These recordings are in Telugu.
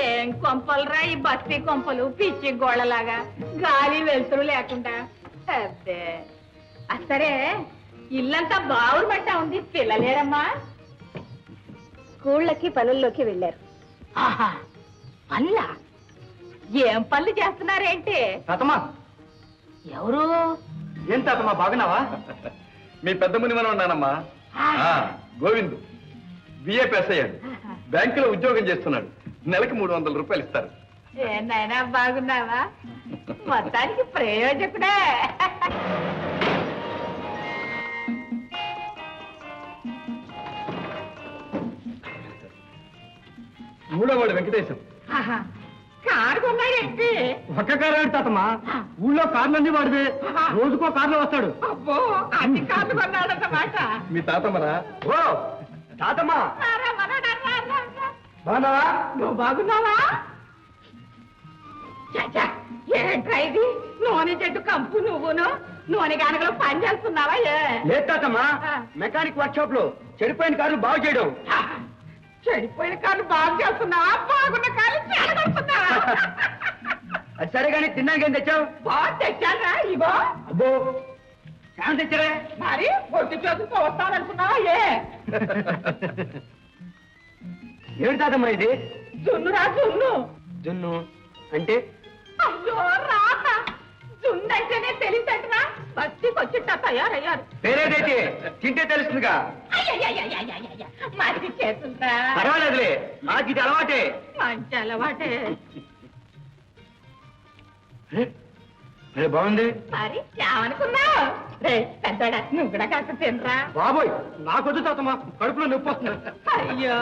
ఏం కొంపలురా ఈ బస్తీ కొంపలు, పిచ్చి గోళ్ళలాగా గాలి వెలుతురు లేకుండా. అబ్బే సరే, ఇల్లంతా బావురు బట్ట ఉంది, పిల్లలేరమ్మా? స్కూళ్ళకి పనుల్లోకి వెళ్ళారు. పనులా? ఏం పనులు చేస్తున్నారేంటి? తాతమ్మా. ఎవరు? ఏం తాతమ్మా, బాగున్నావా? మీ పెద్ద ముని మనం ఉన్నానమ్మా. గోవిందు బిఏపీఎస్ అయ్యాడు, బ్యాంకులో ఉద్యోగం చేస్తున్నాడు. నెలకి 300 రూపాయలు ఇస్తారు. ఏనాయనా బాగున్నావా? మొత్తానికి ప్రయోజకుడే. మూడో వాడు వెంకటేశం. కారు కొన్నాడేంటి? ఒక్క కారు ఏడు తాతమ్మా, ఊళ్ళో కార్లన్నీ వాడితే రోజుకో కార్లో వస్తాడు. అబ్బో, అన్ని కార్లు కొన్నాడన్నమాట. మీ తాతమ్మరా? ఓ తాతమ్మా, బాగున్నావా? నువ్వు బాగున్నావా? ఏంట్రా ఇది? నూనె చెట్టు కంపు నువ్వును నూనె గానగలో పని చేస్తున్నావా? లేదు తాతమ్మా, మెకానిక్ వర్క్ షాప్ లో చెడిపోయిన కార్లు బాగు చేయడం. చెడిపోయిన కార్లు బాగు చేస్తున్నావా? బాగున్న కార్లు చెడగొడుతున్నావా? అది సరే కానీ తిన్నాక ఏం తెచ్చావు? బాగా తెచ్చారా? ఇగో. అబ్బో, చాలా తెచ్చారే. మరి ఒట్టి చేతులతో వస్తాననుకున్నావా? ఏడు తాతమ్మా ఇది? జున్నురా జున్ను. జున్ను అంటే? అయ్యో రాత, జున్ను అంటేనే తెలియటట్టునా? బస్తీకి వచ్చిట్ట తయారయ్యారు. పేరేదైతే తింటే తెలుస్తుందిగా. మరి చేతుందా? పర్వాలేదులే, నాకు ఇది అలవాటే. మంచి అలవాటే. బాగుంది. మరి ఏమనుకున్నావు? పెద్దడా, నువ్వు కూడా కాస్త తినరా. బాబోయ్, నాకొద్దు తాతమ్మా, కడుపులో నొప్పి వస్తుంది. అయ్యో,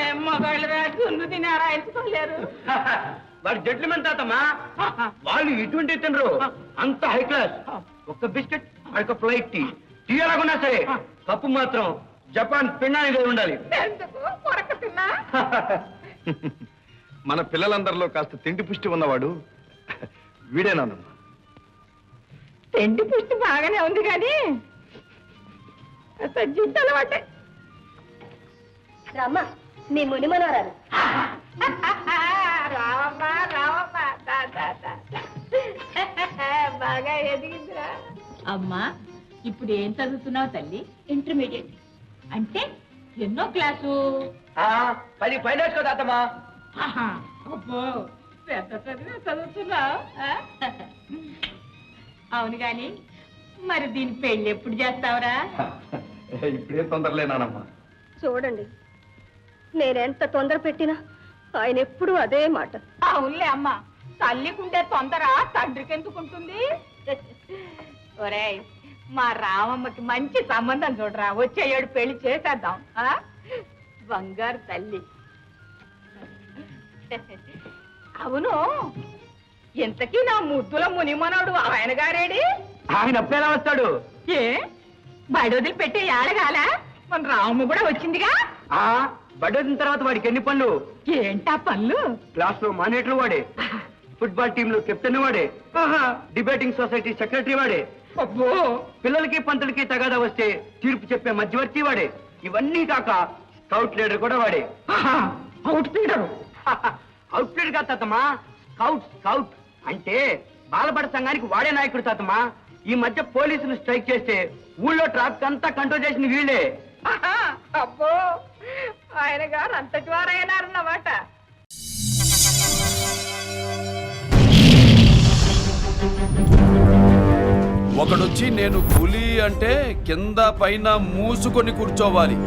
ఏం మగాళ్ళరా, జున్ను తినారా ఎంచుకోలేరు. వాడి జడ్జిమెంట్ తాతమ్మా, వాళ్ళు ఇటువంటి తినరు, అంత హై క్లాస్. ఒక్క బిస్కెట్, ఒక ఫ్లైట్ టీ, టీ ఎలాగున్నా సరే కప్పు మాత్రం జపాన్ పిండానికి ఉండాలి. ఎందుకు కొరక తిన్నా? మన పిల్లలందరిలో కాస్త తిండి పుష్టి ఉన్నవాడు వీడేనానమ్మా. తిండి పుష్టి బాగానే ఉంది కానీ జిడ్డు అలవాటే. రామ్మా, నీ ముని మనవరాలు. రావమ్మా రావమ్మా, బాగా ఎదిగిందిరా. అమ్మా, ఇప్పుడు ఏం చదువుతున్నావు తల్లి? ఇంటర్మీడియట్. అంటే ఎన్నో క్లాసు? 10 పైన తాతమ్మా. అబ్బో, పెద్ద చదివే చదువుతున్నావు. అవును గాని మరి దీని పెళ్లి ఎప్పుడు చేస్తావురా? ఇప్పుడే తొందరలేనానమ్మా. చూడండి, నేనెంత తొందర పెట్టినా ఆయన ఎప్పుడూ అదే మాట. అవునులే అమ్మా, తల్లికుంటే తొందర తండ్రికి ఎందుకుంటుంది? ఒరేయ్, మా రామమ్మకి మంచి సంబంధం చూడరా, వచ్చే ఏడు పెళ్లి చేసేద్దాం. బంగారు తల్లి. అవును, ఇంతకీ నా ముద్దుల మునిమనోడు ఆయన గారేడి? ఆయన అప్పుడేలా వస్తాడు? ఏ బడి వదిలి పెట్టే ఏడగాల? మన రామమ్మ కూడా వచ్చిందిగా. బడ్డొచ్చిన తర్వాత వాడికి ఎన్ని పనులు? ఏంటా పనులు? క్లాస్ లో మానేట్లు వాడే, ఫుట్బాల్ టీమ్ లో కెప్టెన్ వాడే, డిబేటింగ్ సొసైటీ సెక్రటరీ వాడే, అబ్బో, పిల్లలకి పంతులకి తగాదా వస్తే తీర్పు చెప్పే మధ్యవర్తి వాడే. ఇవన్నీ కాక స్కౌట్ లీడర్ కూడా వాడే. Out leader? అవుట్ లీడర్ కాదు తాతమ్మా, స్కౌట్. స్కౌట్ అంటే బాలబడి సంఘానికి వాడే నాయకుడు తాతమ్మా. ఈ మధ్య పోలీసులు స్ట్రైక్ చేస్తే ఊళ్ళో ట్రాఫిక్ అంతా కంట్రోల్ చేసిన వీళ్ళే. అబ్బో, ఆయన గారు అంతటి వారైనారన్నమాట. ఒకడొచ్చి నేను పులి అంటే కింద పైన మూసుకొని కూర్చోవాలి.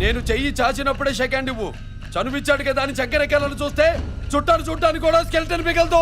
నేను చెయ్యి చాచినప్పుడే సెకండ్ ఇవ్వు. చనువిచ్చాడు కదా అని చక్కెరెక్కలను చూస్తే చుట్టాను చూడటానికి కూడా స్కెల్టన్ మిగలదు.